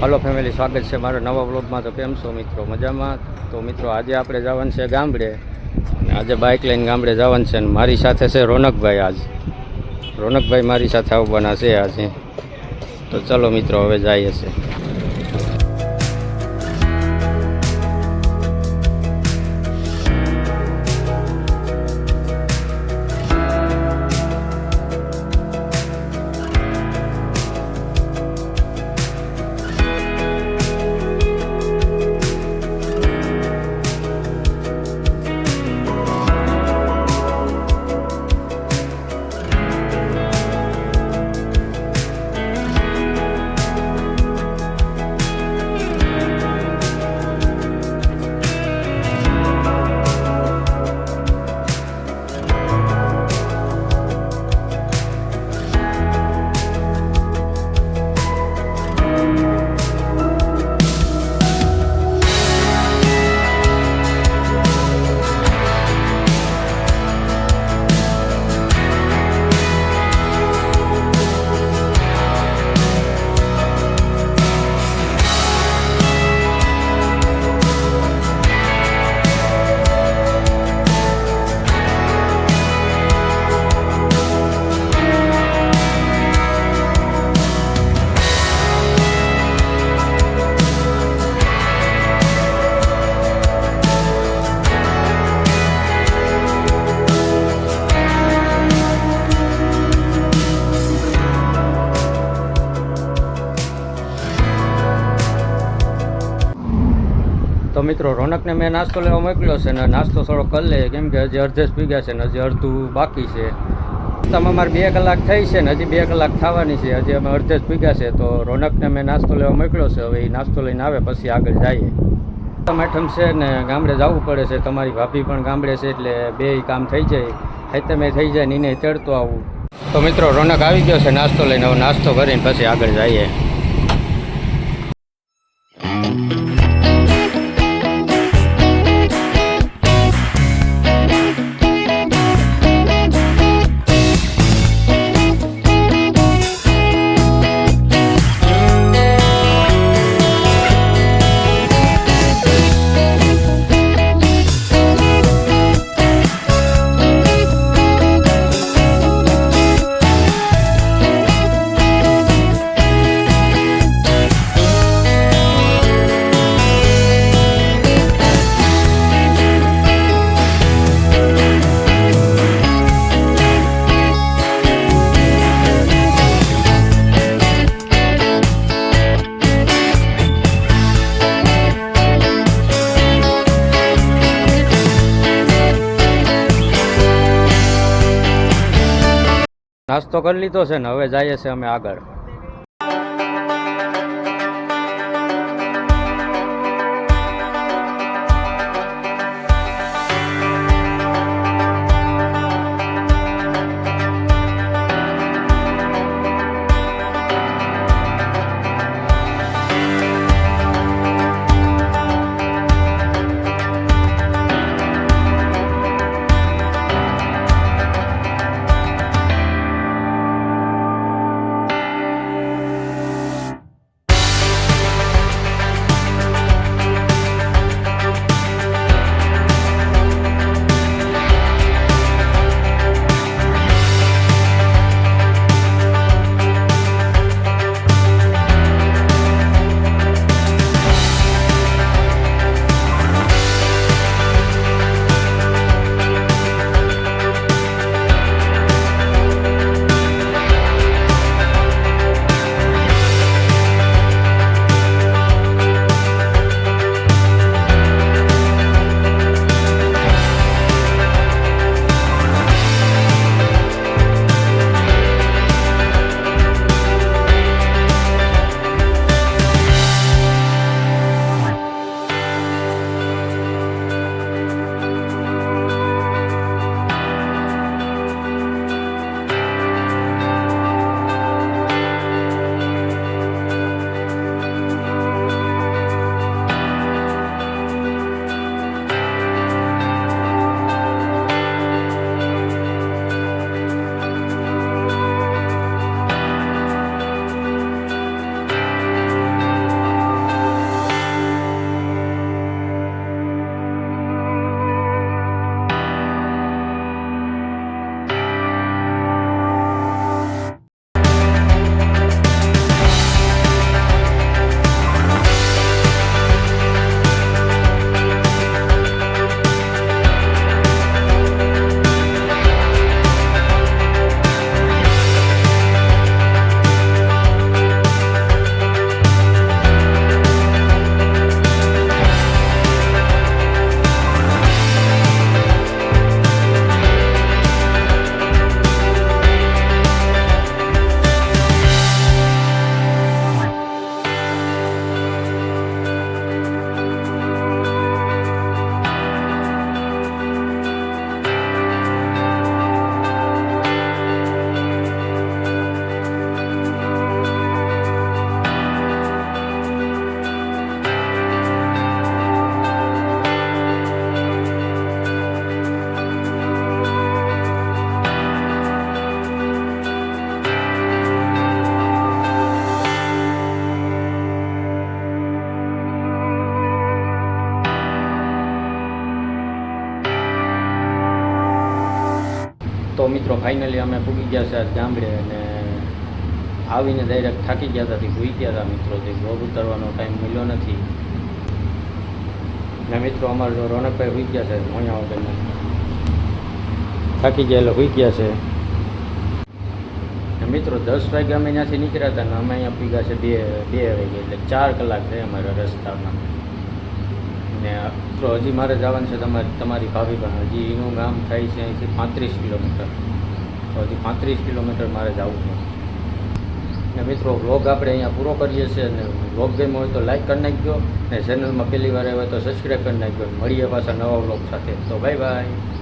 હાલો family, સ્વાગત છે મારા નવા વ્લોગમાં। તો કેમ છો મિત્રો? મજામાં? તો મિત્રો આજે આપણે જવાનું છે ગામડે, અને આજે બાઇક લઈને ગામડે જવાનું છે, અને મારી સાથે છે રોનકભાઈ। આજ રોનકભાઈ મારી સાથે આવવાના છે આજે। તો ચલો મિત્રો, હવે જઈએ છે। તો મિત્રો, રોનકને મેં નાસ્તો લેવા મોકલ્યો છે, ને નાસ્તો થોડો કરી લે, કેમ કે હજી અડધે જ પીગા છે ને હજી અડધું બાકી છે। તમે અમારે 2 કલાક થઈ છે ને હજી 2 કલાક થવાની છે, હજી અમે અડધે જ પીગા છે। તો રોનકને મેં નાસ્તો લેવા મોકલ્યો છે, હવે એ નાસ્તો લઈને આવે પછી આગળ જઈએ। મેઠમ છે ને ગામડે જવું પડે છે, તમારી ભાભી પણ ગામડે છે, એટલે 2 કામ થઈ જાય, ખેતમે થઈ જાય ને એને તેડતો આવું। તો મિત્રો, રોનક આવી ગયો છે નાસ્તો લઈને, હવે નાસ્તો કરીને પછી આગળ જઈએ। નાસ્તો કરી લીધો છે ને હવે જઈએ છે અમે આગળ। તો મિત્રો ફાઇનલી અમે પૂગી ગયા છે આજ ગામડે, અને આવીને ડાયરેક્ટ થાકી ગયા હતા, ભૂઈ ગયા હતા મિત્રો. તે બ્લોગ ઉતારવાનો ટાઈમ મળ્યો નથી. ને મિત્રો અમારે જો રોનકભાઈ હોઈ ગયા છે મોયા વગરના, થાકી ગયા એટલે હોઈ ગયા છે. ને મિત્રો 10 વાગે અમે ત્યાંથી નીકળ્યા હતા ને અમે અહીંયા પીગા છે 2 વાગે, એટલે 4 કલાક થઈ અમારા રસ્તામાં. ને મિત્રો હજી મારે જવાનું છે તમારી ભાભી પણ. હજી એનું ગામ થાય છે અહીંથી 35 કિલોમીટર, તો હજી 35 કિલોમીટર મારે જવું છે. ને મિત્રો વ્લોગ આપણે અહીંયા પૂરો કરીએ છીએ. અને વ્લોગ ગમ્યો હોય તો લાઈક કરી નાખજો, ને ચેનલમાં પહેલી વાર આવે તો સબસ્ક્રાઈબ કરી નાખજો. મળીએ પાછા નવા વ્લોગ સાથે. તો બાય બાય.